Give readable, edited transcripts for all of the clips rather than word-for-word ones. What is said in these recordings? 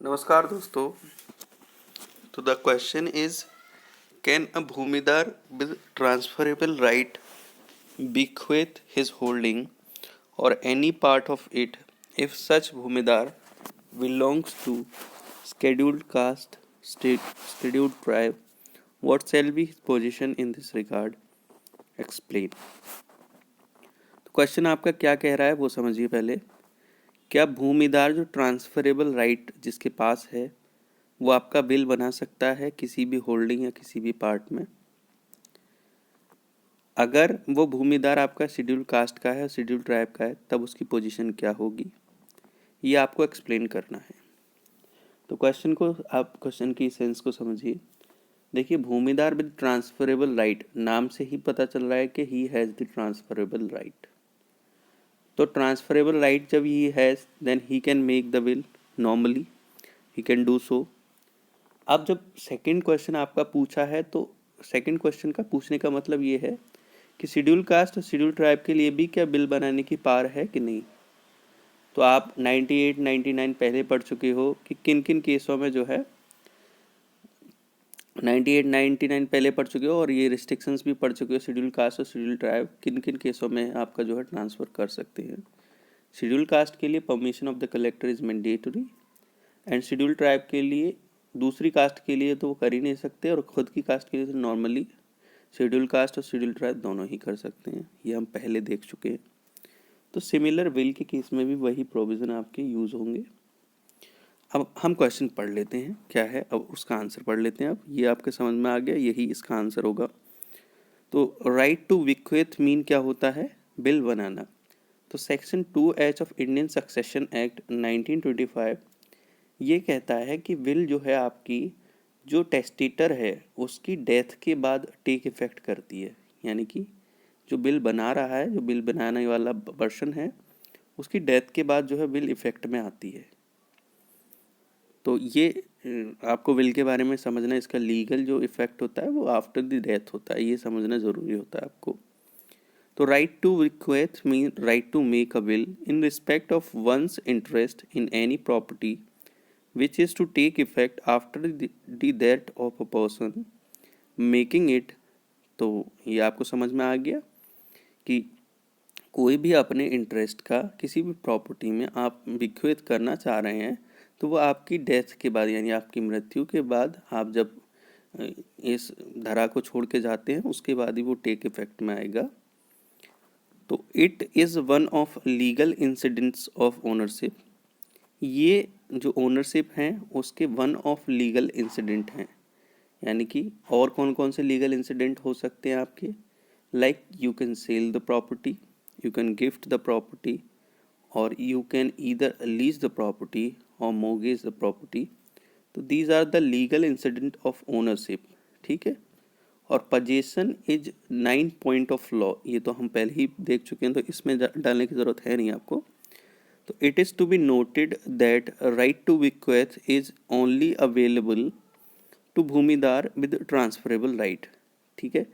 नमस्कार दोस्तों। तो the question is, can a bhumidhar with transferable right bequeath his holding or any part of it if such भूमिदार belongs to scheduled caste, state, scheduled tribe? What shall be his position in this regard? Explain. तो question आपका क्या कह रहा है वो समझिए पहले। क्या भूमिदार जो ट्रांसफरेबल राइट जिसके पास है वो आपका विल बना सकता है किसी भी होल्डिंग या किसी भी पार्ट में? अगर वो भूमिदार आपका शेड्यूल कास्ट का है और शेड्यूल ट्राइब का है तब उसकी पोजीशन क्या होगी, ये आपको एक्सप्लेन करना है। तो क्वेश्चन की सेंस को समझिए। देखिए, भूमिदार विद ट्रांसफरेबल राइट, नाम से ही पता चल रहा है कि he has the transferable right. तो ट्रांसफरेबल राइट जब he has, then he can make the will, normally he can do so. अब जब सेकंड क्वेश्चन आपका पूछा है तो सेकंड क्वेश्चन का पूछने का मतलब ये है कि शेड्यूल कास्ट और शेड्यूल ट्राइब के लिए भी क्या बिल बनाने की पावर है कि नहीं। तो आप 98, 99 पहले पढ़ चुके हो कि किन किन केसों में जो है 98, 99 पहले पढ़ चुके हो और ये रिस्ट्रिक्शंस भी पढ़ चुके हो। शेड्यूल कास्ट और शेड्यूल ट्राइब किन किन केसों में आपका जो है ट्रांसफ़र कर सकते हैं। शेड्यूल कास्ट के लिए permission of the collector is mandatory, and schedule tribe के लिए, दूसरी कास्ट के लिए तो वो कर ही नहीं सकते, और खुद की कास्ट के लिए तो नॉर्मली शेड्यूल कास्ट और शेड्यूल ट्राइब दोनों ही कर सकते हैं। ये हम पहले देख चुके हैं। तो सिमिलर विल के केस में भी वही प्रोविज़न आपके यूज़ होंगे। अब हम क्वेश्चन पढ़ लेते हैं क्या है, अब उसका आंसर पढ़ लेते हैं। अब ये आपके समझ में आ गया, यही इसका आंसर होगा। तो राइट टू विक्वेथ मीन क्या होता है? बिल बनाना। तो section 2H of Indian succession act 1925 ये कहता है कि विल जो है आपकी, जो टेस्टेटर है उसकी डेथ के बाद टेक इफेक्ट करती है। यानी कि जो बिल बना रहा है, जो बिल बनाने वाला पर्सन है, उसकी डेथ के बाद जो है विल इफेक्ट में आती है। तो ये आपको विल के बारे में समझना, इसका लीगल जो इफेक्ट होता है वो आफ्टर द डेथ होता है, ये समझना ज़रूरी होता है आपको। तो right to request mean right to make a will in respect of one's interest in any property which is to take effect after the death of a person making it। तो ये आपको समझ में आ गया कि कोई भी अपने इंटरेस्ट का किसी भी प्रॉपर्टी में आप बिक्वेथ करना चाह रहे हैं तो वो आपकी डेथ के बाद, यानी आपकी मृत्यु के बाद, आप जब इस धरा को छोड़ के जाते हैं उसके बाद ही वो टेक इफेक्ट में आएगा। तो it is one of legal incidents of ownership. ये जो ओनरशिप हैं उसके वन ऑफ लीगल इंसिडेंट हैं। यानी कि और कौन कौन से लीगल इंसिडेंट हो सकते हैं आपके? Like you can sell the property, you can gift the property, और you can either lease the property और मोर्गेज द प्रॉपर्टी। तो these are the legal incident of ownership. ठीक है। और possession is 9 point of law, ये तो हम पहले ही देख चुके हैं तो इसमें डालने की ज़रूरत है नहीं आपको। तो it is to be noted that right to bequeath is only available to bhumidhar with transferable right. ठीक है,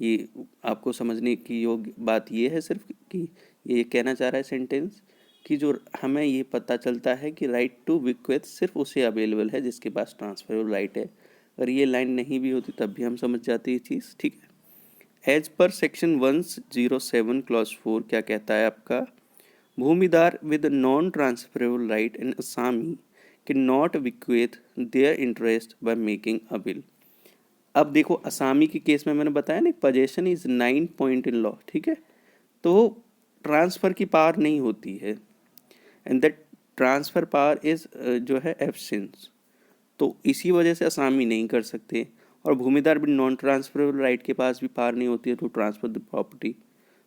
ये आपको समझने की योग्य बात ये है सिर्फ कि ये कहना चाह रहा है सेंटेंस कि जो हमें ये पता चलता है कि राइट टू bequeath सिर्फ उसे अवेलेबल है जिसके पास ट्रांसफरेबल राइट है। अगर ये लाइन नहीं भी होती तब भी हम समझ जाते ये चीज़। ठीक है। एज पर सेक्शन 107 क्लॉज 4 क्या कहता है आपका? भूमिदार with non transferable right in Assami cannot bequeath their interest by making a will। अब देखो, असामी के केस में मैंने बताया ना, possession is 9 point in law. ठीक है, तो ट्रांसफ़र की पावर नहीं होती है, and that transfer power is जो है एब्सेंस। तो इसी वजह से असामी नहीं कर सकते, और भूमिदार भी नॉन ट्रांसफरेबल राइट के पास भी पावर नहीं होती है टू ट्रांसफर द प्रॉपर्टी।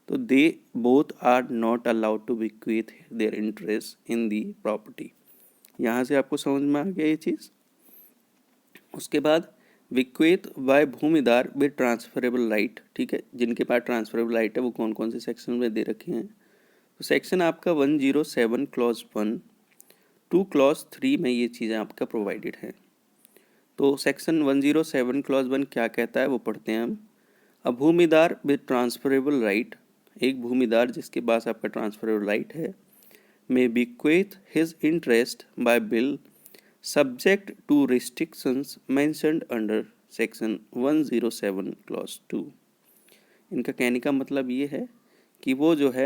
तो they both are not allowed to bequeath their interest in the property. यहाँ से आपको समझ में आ गया ये चीज़। उसके बाद bequeath by bhumidhar with transferable right. ठीक है, जिनके पास ट्रांसफरेबल राइट है वो कौन कौन से सेक्शन में दे रखे हैं? तो सेक्शन आपका 107 क्लॉज 1 टू क्लॉज 3 में ये चीज़ें आपका प्रोवाइडेड हैं। तो सेक्शन 107 क्लॉज 1 क्या कहता है वो पढ़ते हैं हम। अ भूमिदार विद ट्रांसफरेबल राइट, एक भूमिदार जिसके पास आपका ट्रांसफरेबल राइट है, may bequeath his interest by will subject to restrictions mentioned under section 107 clause 2। इनका कहने का मतलब ये है कि वो जो है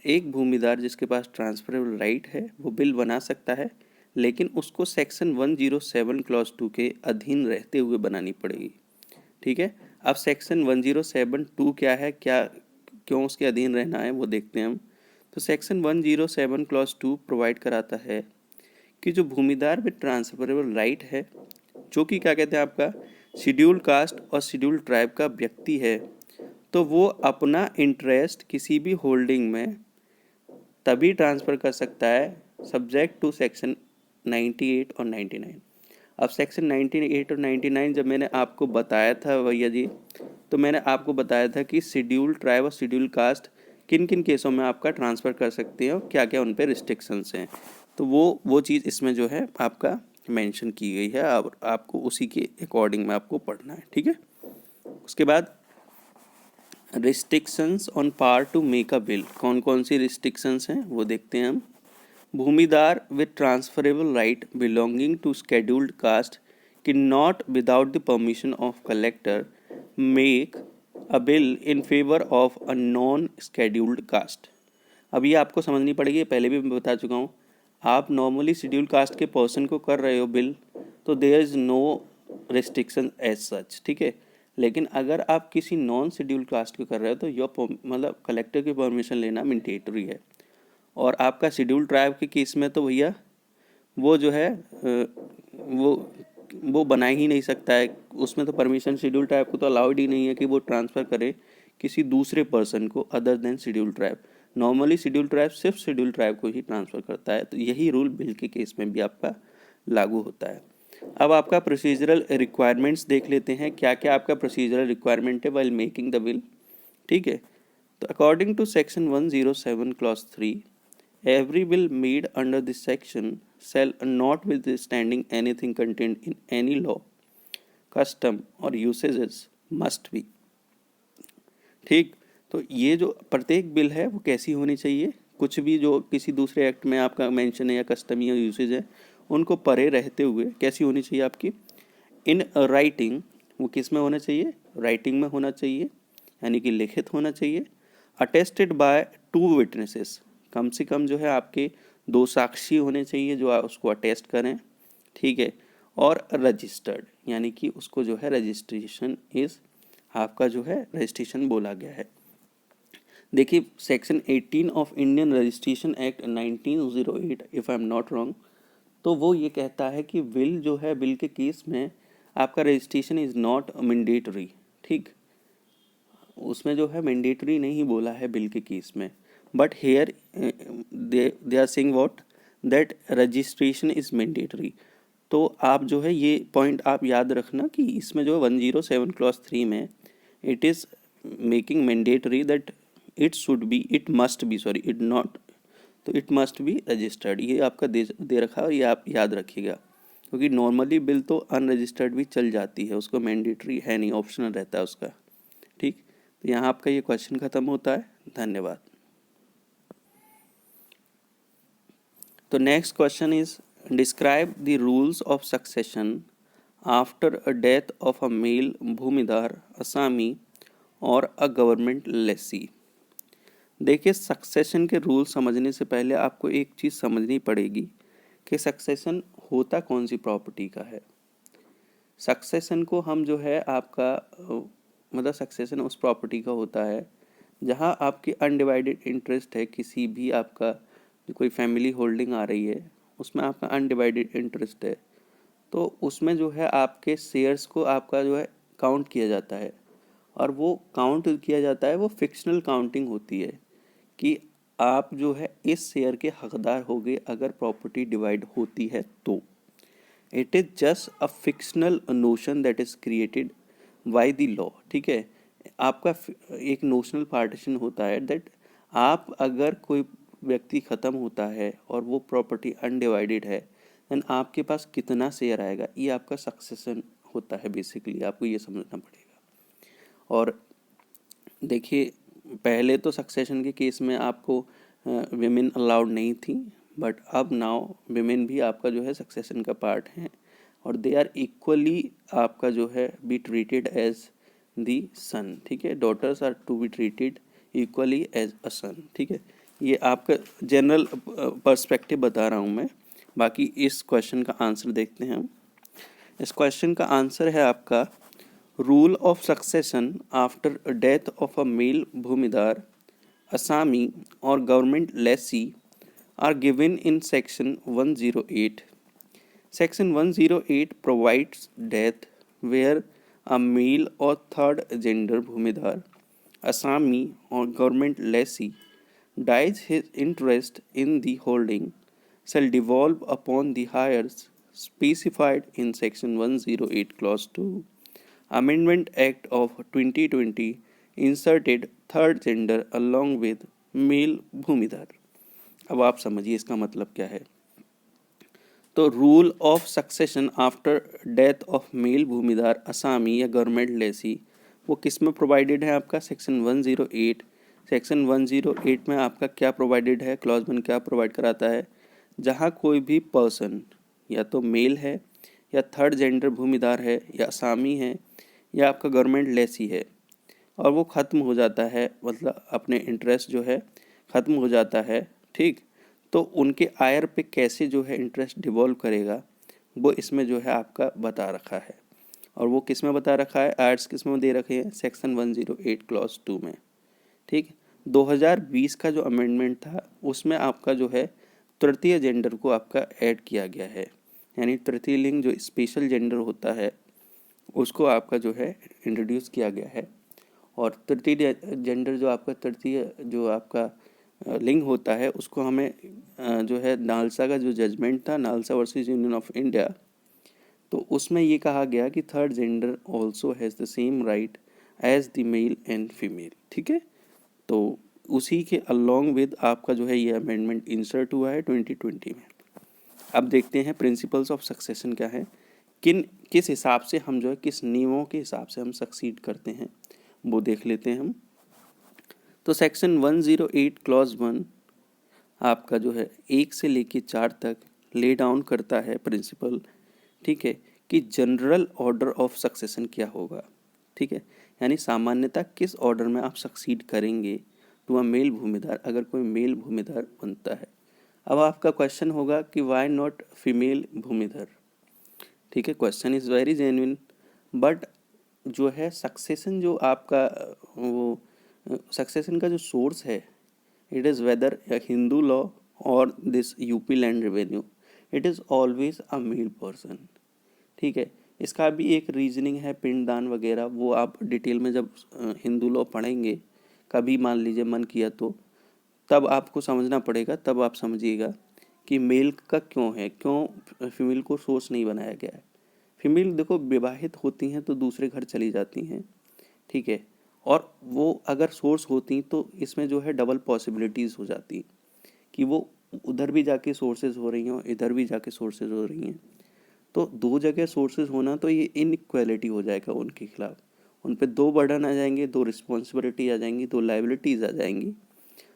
एक भूमिदार जिसके पास ट्रांसफरेबल राइट है वो बिल बना सकता है, लेकिन उसको सेक्शन 107 क्लॉज 2 के अधीन रहते हुए बनानी पड़ेगी। ठीक है, अब सेक्शन 107(2) क्या है, क्या क्यों उसके अधीन रहना है वो देखते हैं हम। तो सेक्शन 107 क्लॉज 2 प्रोवाइड कराता है कि जो भूमिदार विद ट्रांसफरेबल राइट है, जो कि क्या कहते हैं आपका शेड्यूल कास्ट और शेड्यूल ट्राइब का व्यक्ति है, तो वो अपना इंटरेस्ट किसी भी होल्डिंग में तभी ट्रांसफ़र कर सकता है सब्जेक्ट टू सेक्शन 98 और 99। अब सेक्शन 98 और 99 जब मैंने आपको बताया था भैया जी, तो मैंने आपको बताया था कि शेड्यूल ट्राइब और शेड्यूल कास्ट किन किन केसों में आपका ट्रांसफ़र कर सकते हैं और क्या क्या उन पर रिस्ट्रिक्शंस हैं। तो वो चीज़ इसमें जो है आपका मेंशन की गई है, और आपको उसी के अकॉर्डिंग में आपको पढ़ना है। ठीक है, उसके बाद restrictions on power to make a will, कौन कौन सी रिस्ट्रिक्शंस हैं वो देखते हैं हम। Bhumidhar with transferable right belonging to scheduled caste can not without the permission of collector make a will in favour of a non scheduled caste. अब ये आपको समझनी पड़ेगी, पहले भी मैं बता चुका हूँ। आप नॉर्मली शेड्यूल कास्ट के पर्सन को कर रहे हो बिल, तो there is no restriction as such. ठीक है, लेकिन अगर आप किसी नॉन शेड्यूल कास्ट को कर रहे हो तो योर मतलब कलेक्टर की परमिशन लेना मैंडेटरी है। और आपका शेड्यूल ट्राइब के केस में तो भैया वो जो है वो बना ही नहीं सकता है, उसमें तो परमिशन शेड्यूल ट्राइब को तो अलाउड ही नहीं है कि वो ट्रांसफ़र करे किसी दूसरे पर्सन को other than schedule tribe. Normally schedule tribe सिर्फ शेड्यूल ट्राइब को ही ट्रांसफ़र करता है, तो यही रूल बिल के केस में भी आपका लागू होता है। अब आपका प्रोसीजरल रिक्वायरमेंट्स देख लेते हैं, क्या क्या आपका प्रोसीजरल रिक्वायरमेंट है वाइल मेकिंग द बिल। ठीक है, तो according to section 107 clause 3, every will made under this section shall notwithstanding anything contained in any law, custom or usages must be। ठीक, तो ये जो प्रत्येक बिल है वो कैसी होनी चाहिए, कुछ भी जो किसी दूसरे एक्ट में आपका मेंशन है या कस्टम या यूसेज है उनको परे रहते हुए कैसी होनी चाहिए आपकी। इन राइटिंग, वो किस में होना चाहिए, राइटिंग में होना चाहिए, यानी कि लिखित होना चाहिए। अटेस्टेड बाय 2 विटनेसेस, कम से कम जो है आपके 2 साक्षी होने चाहिए जो उसको अटेस्ट करें। ठीक है, और रजिस्टर्ड, यानी कि उसको जो है रजिस्ट्रेशन इज आपका जो है रजिस्ट्रेशन बोला गया है। देखिए section 18 of Indian registration act 1908 if I am not wrong, तो वो ये कहता है कि बिल जो है, बिल के केस में आपका रजिस्ट्रेशन इज़ नॉट मैंडेटरी। ठीक, उसमें जो है मैंडेटरी नहीं बोला है बिल के केस में, but here they are saying what, that registration is mandatory. तो आप जो है ये पॉइंट आप याद रखना कि इसमें जो 107 क्लॉज 3 में it is making mandatory that it must be it not, तो इट मस्ट बी रजिस्टर्ड, ये आपका दे रखा है और ये आप याद रखिएगा, क्योंकि नॉर्मली बिल तो अनरजिस्टर्ड भी चल जाती है, उसको मैंडेटरी है नहीं, ऑप्शनल रहता है उसका। ठीक, तो यहाँ आपका ये क्वेश्चन खत्म होता है। धन्यवाद। तो next question is describe the rules of succession after a death of a male bhumidhar, asami और अ गवर्नमेंट लेसी। देखिए सक्सेशन के रूल समझने से पहले आपको एक चीज़ समझनी पड़ेगी कि सक्सेशन होता कौन सी प्रॉपर्टी का है। सक्सेशन को हम जो है आपका मतलब सक्सेशन उस प्रॉपर्टी का होता है जहां आपकी अनडिवाइडेड इंटरेस्ट है, किसी भी आपका जो कोई फैमिली होल्डिंग आ रही है उसमें आपका अनडिवाइडेड इंटरेस्ट है, तो उसमें जो है आपके शेयर्स को आपका जो है काउंट किया जाता है, और वो काउंट किया जाता है, वो फिक्शनल काउंटिंग होती है कि आप जो है इस शेयर के हकदार हो गए अगर प्रॉपर्टी डिवाइड होती है तो। It is just a fictional notion that is created by the law. ठीक है, आपका एक नोशनल पार्टीशन होता है दैट आप अगर कोई व्यक्ति ख़त्म होता है और वो प्रॉपर्टी अनडिवाइडेड है देन आपके पास कितना शेयर आएगा, ये आपका सक्सेशन होता है। बेसिकली आपको ये समझना पड़ेगा। और देखिए पहले तो सक्सेशन के केस में आपको विमेन अलाउड नहीं थी, बट अब नाउ विमेन भी आपका जो है सक्सेशन का पार्ट हैं और दे आर इक्वली आपका जो है be treated as the son, ठीक है। Daughters are to be treated equally as a son, ठीक है। ये आपका जनरल पर्सपेक्टिव बता रहा हूँ मैं। बाकी इस क्वेश्चन का आंसर देखते हैं हम। इस क्वेश्चन का आंसर है आपका rule of succession after death of a male bhumidhar, asami और government lessee are given in section 108. Section 108 provides death where a male or third gender bhumidar, Assami or government lessee dies, his interest in the holding shall devolve upon the heirs specified in section 108 clause 2. Amendment Act of 2020 inserted third gender along with male bhumidar. अब आप समझिए इसका मतलब क्या है। तो rule of succession after death of male bhumidhar, asami या government Lesi वो किस में प्रोवाइडेड है आपका सेक्शन 108। सेक्शन 108 में आपका क्या प्रोवाइडेड है, क्लॉज 1 क्या प्रोवाइड कराता है, जहाँ कोई भी पर्सन या तो मेल है या थर्ड जेंडर भूमिदार है या असामी है या आपका गवर्नमेंट लेसी है और वो ख़त्म हो जाता है, मतलब अपने इंटरेस्ट जो है ख़त्म हो जाता है, ठीक। तो उनके आयर पे कैसे जो है इंटरेस्ट डिवॉल्व करेगा वो इसमें जो है आपका बता रखा है। और वो किस में बता रखा है, आयर्स किस में दे रखे हैं, सेक्शन 108 क्लॉज 2 में, ठीक। 2020 का जो अमेंडमेंट था उसमें आपका जो है तृतीय जेंडर को आपका ऐड किया गया है, यानी तृतीय लिंग जो स्पेशल जेंडर होता है उसको आपका जो है इंट्रोड्यूस किया गया है। और तृतीय जेंडर जो आपका तृतीय जो आपका लिंग होता है उसको हमें जो है नालसा का जो जजमेंट था, NALSA versus union of India, तो उसमें ये कहा गया कि third gender also has the same right as the male and female, ठीक है। तो उसी के अलॉन्ग विद आपका जो है ये अमेंडमेंट इंसर्ट हुआ है 2020 में। अब देखते हैं प्रिंसिपल्स ऑफ सक्सेशन क्या है, किस हिसाब से हम जो है किस नियमों के हिसाब से हम सक्सीड करते हैं वो देख लेते हैं हम। तो सेक्शन 108 क्लॉज 1 आपका जो है 1 से लेके 4 तक ले डाउन करता है प्रिंसिपल, ठीक है, कि जनरल ऑर्डर ऑफ सक्सेशन क्या होगा, ठीक है, यानी सामान्यतः किस ऑर्डर में आप सक्सीड करेंगे टू अ मेल भूमिदार अगर कोई मेल भूमिदार बनता है। अब आपका क्वेश्चन होगा कि वाई नॉट फीमेल भूमिधर, ठीक है, question is very genuine, but जो है सक्सेशन जो आपका वो सक्सेशन का जो सोर्स है it is whether Hindu law और this UP land revenue, it is always a male person, ठीक है। इसका भी एक रीजनिंग है, पिंडदान वगैरह, वो आप डिटेल में जब हिंदू लॉ पढ़ेंगे कभी मान लीजिए मन किया तो तब आपको समझना पड़ेगा, तब आप समझिएगा कि मेल का क्यों है, क्यों फीमेल को सोर्स नहीं बनाया गया है। फीमेल देखो विवाहित होती हैं तो दूसरे घर चली जाती हैं, ठीक है, और वो अगर सोर्स होती तो इसमें जो है डबल पॉसिबिलिटीज़ हो जाती कि वो उधर भी जाके सोर्सेज हो रही हैं और इधर भी जाके सोर्सेज हो रही हैं। तो दो जगह सोर्सेज होना तो ये इनइक्वालिटी हो जाएगा उनके खिलाफ, उन पे दो बर्डन आ जाएंगे, दो रिस्पॉन्सिबिलिटी आ जाएंगी, दो लाइबिलिटीज़ आ जाएंगी।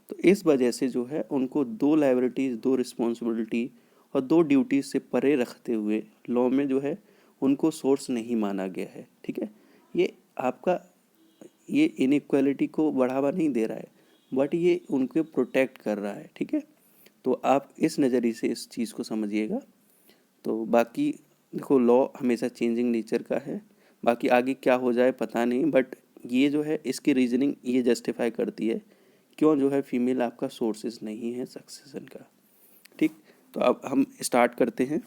तो इस वजह से जो है उनको दो लाइबिलिटीज़, दो रिस्पॉन्सिबिलिटी और दो ड्यूटीज़ से परे रखते हुए लॉ में जो है उनको सोर्स नहीं माना गया है, ठीक है। ये आपका ये इनइक्वालिटी को बढ़ावा नहीं दे रहा है बट ये उनको प्रोटेक्ट कर रहा है, ठीक है। तो आप इस नज़रिए से इस चीज़ को समझिएगा। तो बाकी देखो लॉ हमेशा चेंजिंग नेचर का है, बाकी आगे क्या हो जाए पता नहीं, बट ये जो है इसकी रीजनिंग ये जस्टिफाई करती है क्यों जो है फीमेल आपका सोर्सेज नहीं है सक्सेशन का, ठीक। तो अब हम स्टार्ट करते हैं।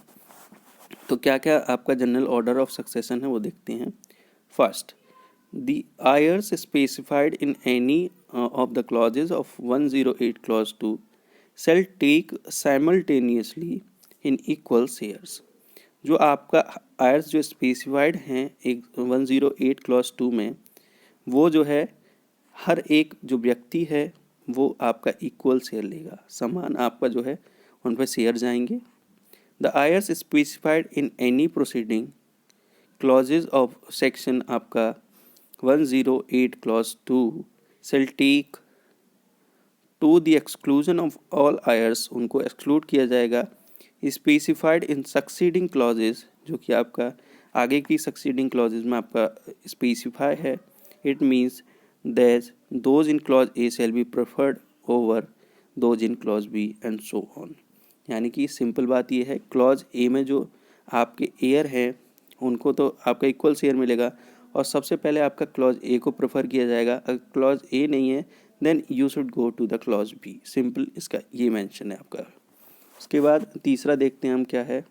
तो क्या क्या आपका जनरल ऑर्डर ऑफ सक्सेशन है वो देखते हैं। First, the heirs specified in any of the clauses of 108 clause 2 shall take simultaneously in equal shares। जो आपका heirs जो स्पेसिफाइड हैं एक 108 क्लॉज 2 में वो जो है हर एक जो व्यक्ति है वो आपका इक्वल शेयर लेगा, समान आपका जो है उन पर शेयर जाएंगे। The heirs specified in any proceeding clauses of section आपका 108 clause 2 shall take to the exclusion of all heirs, उनको एक्सक्लूड किया जाएगा, स्पेसिफाइड इन सक्सीडिंग क्लॉजेज, जो कि आपका आगे की सक्सीडिंग क्लॉजेज में आपका स्पेसिफाई है. It means that those in clause a shall be preferred over those in clause b and so on. यानी कि सिंपल बात ये है, क्लॉज ए में जो आपके एयर हैं उनको तो आपका इक्वल शेयर मिलेगा और सबसे पहले आपका क्लॉज ए को प्रेफर किया जाएगा. अगर क्लॉज ए नहीं है then you should go to the clause b. Simple इसका ये मेंशन है आपका. उसके बाद तीसरा देखते हैं हम क्या है.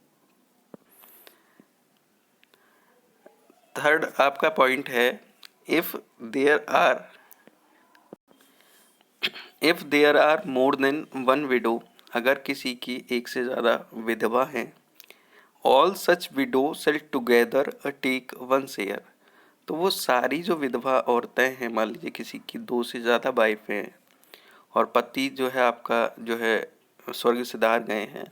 थर्ड आपका पॉइंट है, if there are more than one widow, अगर किसी की एक से ज़्यादा विधवा हैं, all such widow shall together take one share, तो वो सारी जो विधवा औरतें हैं, मान लीजिए किसी की 2 से ज़्यादा वाइफ हैं और पति जो है आपका जो है स्वर्ग सिधार गए हैं,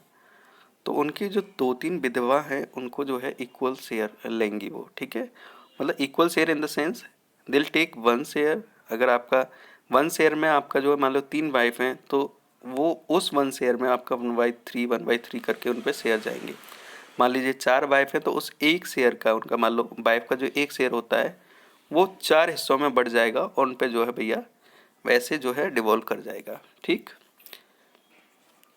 तो उनकी जो 2-3 विधवा हैं उनको जो है इक्वल शेयर लेंगी वो. ठीक है, मतलब equal share in the sense दिल टेक वन शेयर. अगर आपका वन शेयर में आपका जो है मान लो 3 वाइफ हैं तो वो उस वन शेयर में आपका 1/3 करके उन पर शेयर जाएंगे. मान लीजिए 4 वाइफ है तो उस एक शेयर का उनका मान लो वाइफ का जो एक शेयर होता है वो 4 हिस्सों में बढ़ जाएगा और उन पे जो है भैया वैसे जो है डिवॉल्व कर जाएगा. ठीक.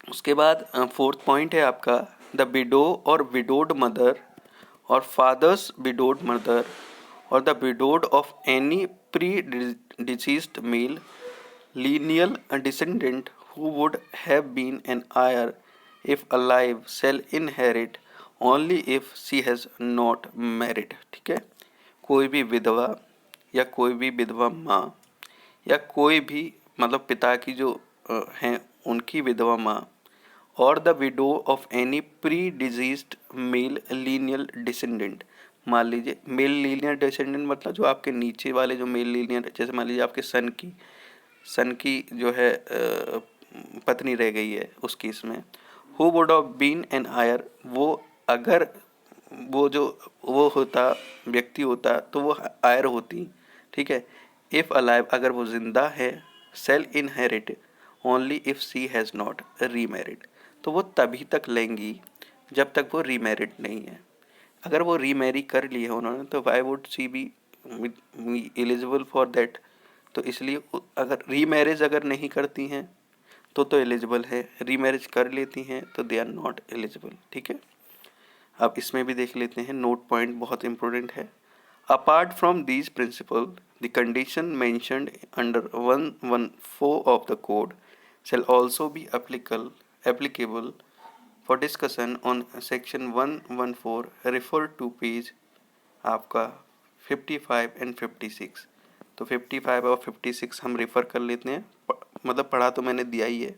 उसके बाद फोर्थ पॉइंट है आपका, द विडो और विडोड मदर और फादर्स विडोड मदर और the widowed of any pre deceased male lineal descendant who would have been an heir if alive shall inherit only if she has not married. ठीक है, कोई भी विधवा या कोई भी विधवा माँ या कोई भी मतलब पिता की जो हैं उनकी विधवा माँ और the widow of any pre deceased male lineal descendant. मान लीजिए मेल लीनियर डिसेंडेंट मतलब जो आपके नीचे वाले जो मेल लीनियर, जैसे मान लीजिए आपके सन की जो है पत्नी रह गई है उस केस में, who would have been an heir, वो अगर वो होता व्यक्ति होता तो वो आयर होती. ठीक है. इफ अलाइव, अगर वो जिंदा है, shall inherit only if she has not remarried, तो वो तभी तक लेंगी जब तक वो रीमैरिड नहीं है. अगर वो रीमैरी कर ली है उन्होंने तो why would she be eligible for that. तो इसलिए अगर रीमैरिज अगर नहीं करती हैं तो एलिजिबल है, रीमैरिज कर लेती हैं तो दे आर नॉट एलिजिबल. ठीक है. अब इसमें भी देख लेते हैं, नोट पॉइंट बहुत इंपॉर्टेंट है. Apart from these principle the condition mentioned under 114 of the code shall also be applicable for discussion on section 114 refer to page आपका 55 and 56. तो 55 और 56 हम रेफ़र कर लेते हैं, मतलब पढ़ा तो मैंने दिया ही है.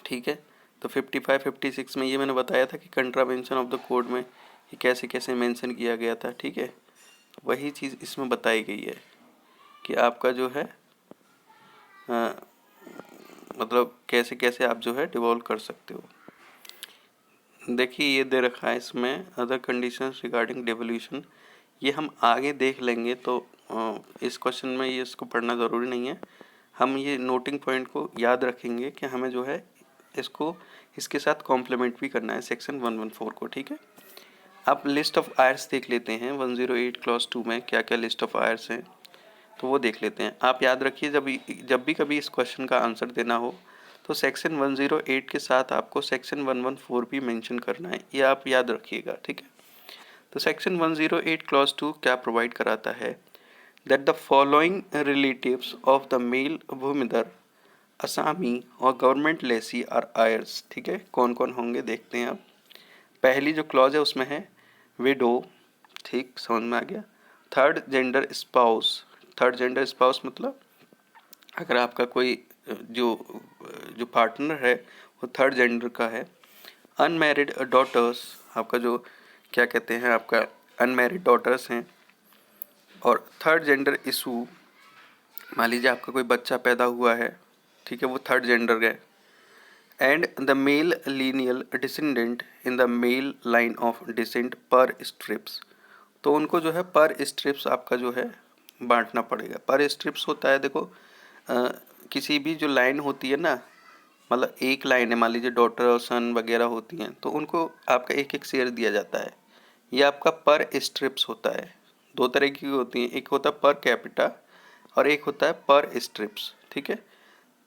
ठीक है. तो 55-56 में ये मैंने बताया था कि कंट्रावेंशन ऑफ द कोड में ये कैसे कैसे मेंशन किया गया था. ठीक है. वही चीज़ इसमें बताई गई है कि आपका जो है मतलब कैसे कैसे आप जो है डिवॉल्व कर सकते हो. देखिए ये दे रखा है इसमें अदर कंडीशंस रिगार्डिंग डिवोल्यूशन, ये हम आगे देख लेंगे. तो इस क्वेश्चन में ये इसको पढ़ना ज़रूरी नहीं है. हम ये नोटिंग पॉइंट को याद रखेंगे कि हमें जो है इसको इसके साथ कॉम्प्लीमेंट भी करना है सेक्शन 114 को. ठीक है. अब लिस्ट ऑफ आयर्स देख लेते हैं 108 क्लॉज 2 में क्या क्या लिस्ट ऑफ आयर्स हैं, तो वो देख लेते हैं. आप याद रखिए जब भी कभी इस क्वेश्चन का आंसर देना हो तो सेक्शन 108 के साथ आपको सेक्शन 114 भी मेंशन करना है, ये आप याद रखिएगा. ठीक है. तो सेक्शन 108 क्लॉज 2 क्या प्रोवाइड कराता है, that the following relatives of the male bhumidhar asami और गवर्नमेंट लेसी आर आयर्स. ठीक है. कौन कौन होंगे देखते हैं आप. पहली जो क्लॉज है उसमें है विडो. ठीक, समझ में आ गया. थर्ड जेंडर स्पाउस मतलब अगर आपका कोई जो पार्टनर है वो थर्ड जेंडर का है. अनमैरिड डॉटर्स, आपका जो क्या कहते हैं आपका अनमैरिड डॉटर्स हैं. और थर्ड जेंडर इशू, मान लीजिए आपका कोई बच्चा पैदा हुआ है, ठीक है, वो थर्ड जेंडर है. And the male lineal descendant in the male line of descent per stirpes, तो उनको जो है पर स्ट्रिप्स आपका जो है बांटना पड़ेगा. पर स्ट्रिप्स होता है देखो किसी भी जो लाइन होती है ना, मतलब एक लाइन है, मान लीजिए डॉटर और सन वगैरह होती हैं, तो उनको आपका एक एक शेयर दिया जाता है। ये आपका पर स्ट्रिप्स होता है। दो तरह की होती हैं, एक होता है पर कैपिटा और एक होता है पर स्ट्रिप्स, ठीक है।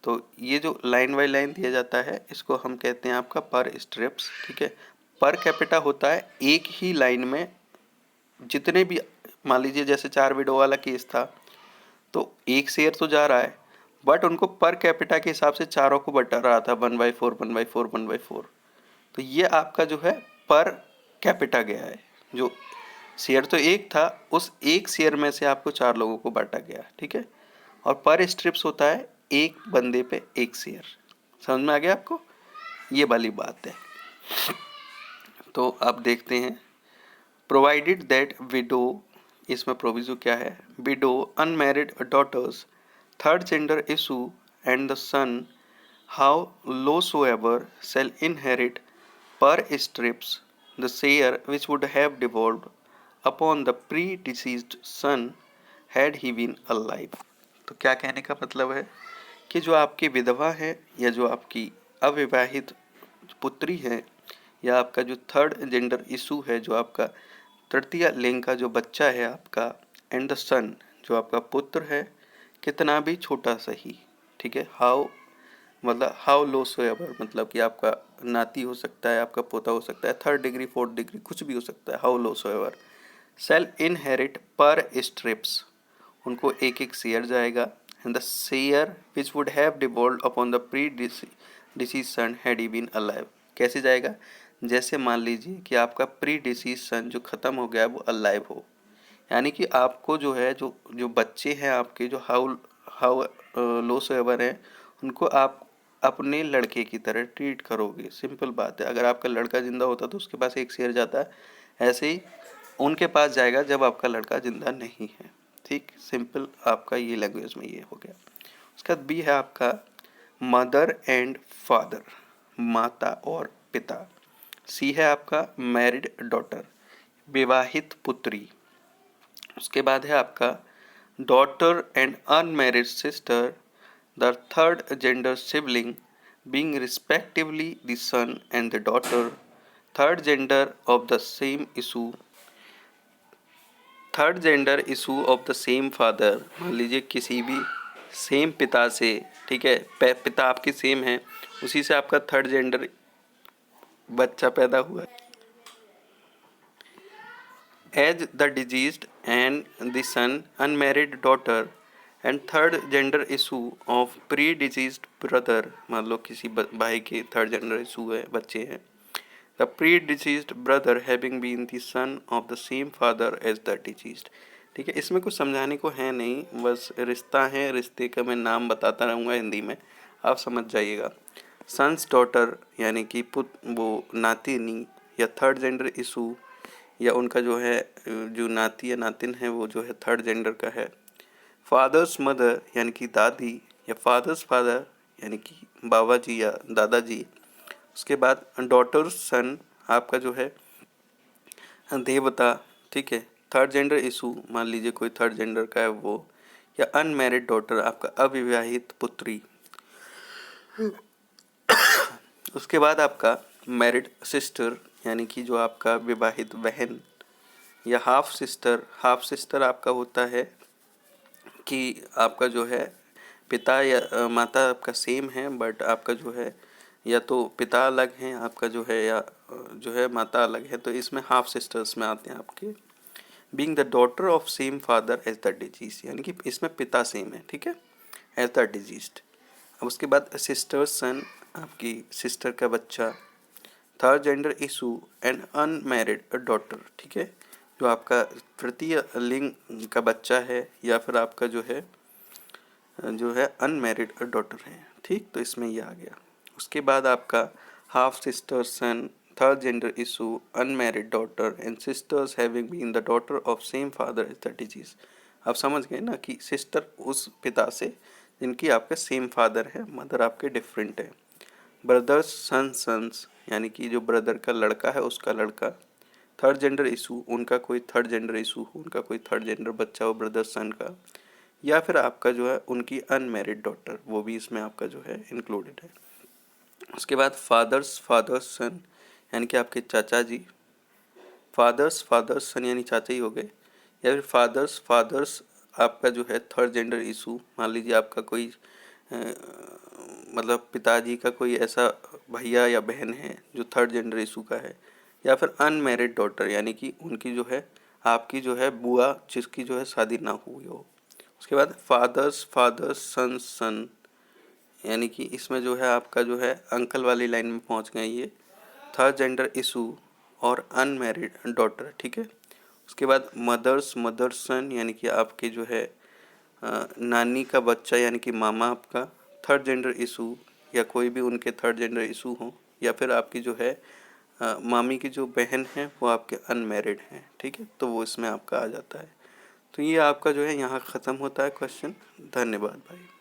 तो ये जो लाइन बाई लाइन दिया जाता है इसको हम कहते हैं आपका पर स्ट्रिप्स, ठीक है। पर कैपिटा होता है एक ही लाइन में जितने भी, मान लीजिए जैसे 4 विडो वाला केस था, तो एक शेयर तो जा रहा है, बट उनको पर कैपिटा के हिसाब से चारों को बटा रहा था 1/4 1/4 1/4। तो ये आपका जो है पर कैपिटा गया है। जो शेयर तो एक था, उस एक शेयर में से आपको 4 लोगों को बांटा गया, ठीक है। और पर स्ट्रिप्स होता है एक बंदे पे एक शेयर। समझ में आ गया आपको, ये वाली बात है। तो आप देखते हैं, प्रोवाइडेड दैट विडो, इसमें प्रोविजो क्या है, widow unmarried daughters third gender issue and the son how low so ever shall inherit per strips the share which would have devolved upon the predeceased son had he been alive। तो क्या कहने का मतलब है कि जो आपकी विधवा है या जो आपकी अविवाहित पुत्री है या आपका जो थर्ड जेंडर इशू है, जो आपका तृतीय लिंग का जो बच्चा है आपका, एंड द सन जो आपका पुत्र है, कितना भी छोटा सही, ठीक है। हाउ मतलब हाउ लो सो एवर, मतलब कि आपका नाती हो सकता है, आपका पोता हो सकता है, थर्ड डिग्री फोर्थ डिग्री कुछ भी हो सकता है, how low so ever shall inherit per stirpes, उनको एक एक शेयर जाएगा। And the share which would have devolved upon the pre deceased son had he been alive. कैसे जाएगा, जैसे मान लीजिए कि आपका प्री डिसीज सन जो ख़त्म हो गया वो अलाइव हो, यानी कि आपको जो है जो जो बच्चे हैं आपके, जो how how low so ever हैं, उनको आप अपने लड़के की तरह ट्रीट करोगे। सिंपल बात है, अगर आपका लड़का जिंदा होता तो उसके पास एक शेयर जाता है, ऐसे ही उनके पास जाएगा जब आपका लड़का जिंदा नहीं है, ठीक। सिंपल आपका ये लैंग्वेज में ये हो गया। उसका बी है आपका मदर एंड फादर, माता और पिता। सी है आपका मैरिड डॉटर, विवाहित पुत्री। उसके बाद है आपका daughter and unmarried sister, the third gender sibling being respectively the son and the daughter, third gender of the same issue, third gender issue of the same father. मान लीजिए किसी भी सेम पिता से, ठीक है, पिता आपके सेम है, उसी से आपका थर्ड जेंडर बच्चा पैदा हुआ as the deceased and the son unmarried daughter and third gender issue of pre deceased brother. मान लो किसी भाई के थर्ड जेंडर इशू है, बच्चे हैं, the pre deceased brother having been the son of the same father as the deceased. ठीक है, इसमें कुछ समझाने को है नहीं, बस रिश्ता है, रिश्ते का मैं नाम बताता रहूँगा हिंदी में, आप समझ जाइएगा। सन्स डॉटर यानी कि वो नातिनी या थर्ड जेंडर इशू या उनका जो है जो नाती या नातिन है वो जो है थर्ड जेंडर का है। फादर्स मदर यानी कि दादी या फादर्स फादर यानी कि बाबा जी या दादाजी। उसके बाद डॉटर सन आपका जो है देवता, ठीक है। थर्ड जेंडर इशू मान लीजिए कोई थर्ड जेंडर का है वो, या अनमैरिड डॉटर आपका अविवाहित पुत्री। उसके बाद आपका मैरिड सिस्टर यानी कि जो आपका विवाहित बहन, या हाफ सिस्टर। हाफ सिस्टर आपका होता है कि आपका जो है पिता या माता आपका सेम है, बट आपका जो है या तो पिता अलग हैं आपका जो है, या जो है माता अलग है, तो इसमें हाफ सिस्टर्स में आते हैं आपके। Being the daughter of same father as the deceased, यानी कि इसमें पिता सेम है, ठीक है, एज द डिजीज्ड। अब उसके बाद सिस्टर्स सन आपकी सिस्टर का बच्चा, third gender issue and unmarried daughter, ठीक है, जो आपका तृतीय लिंग का बच्चा है या फिर आपका जो है अनमैरिड डॉटर है, ठीक। तो इसमें ये आ गया। उसके बाद आपका half sister son, third gender issue, unmarried daughter and sisters having been the daughter of same father is the deceased. आप समझ गए ना कि सिस्टर उस पिता से जिनकी आपके सेम फादर है, मदर आपके डिफरेंट है। ब्रदर्स सन्स यानी कि जो ब्रदर का लड़का है उसका लड़का। थर्ड जेंडर इशू उनका कोई थर्ड जेंडर इशू हो, उनका कोई थर्ड जेंडर बच्चा हो ब्रदर सन का, या फिर आपका जो है उनकी अनमैरिड डॉटर, वो भी इसमें आपका जो है इंक्लूडेड है। उसके बाद फादर्स सन यानी कि आपके चाचा जी, फादर्स सन यानी चाचा ही हो गए, या फिर फादर्स आपका जो है थर्ड जेंडर इशू, मान लीजिए आपका कोई मतलब पिताजी का कोई ऐसा भैया या बहन है जो थर्ड जेंडर इशू का है, या फिर अनमैरिड डॉटर यानी कि उनकी जो है आपकी जो है बुआ जिसकी जो है शादी ना हुई हो। उसके बाद फादर्स सन यानी कि इसमें जो है आपका जो है अंकल वाली लाइन में पहुंच गए ये, थर्ड जेंडर इशू और अनमैरिड डॉटर, ठीक है। उसके बाद मदर्स सन यानी कि आपके जो है नानी का बच्चा यानी कि मामा आपका थर्ड जेंडर इशू, या कोई भी उनके थर्ड जेंडर इशू हो, या फिर आपकी जो है मामी की जो बहन है वो आपके अनमैरिड हैं, ठीक है, तो वो इसमें आपका आ जाता है। तो ये आपका जो है यहाँ ख़त्म होता है क्वेश्चन। धन्यवाद भाई।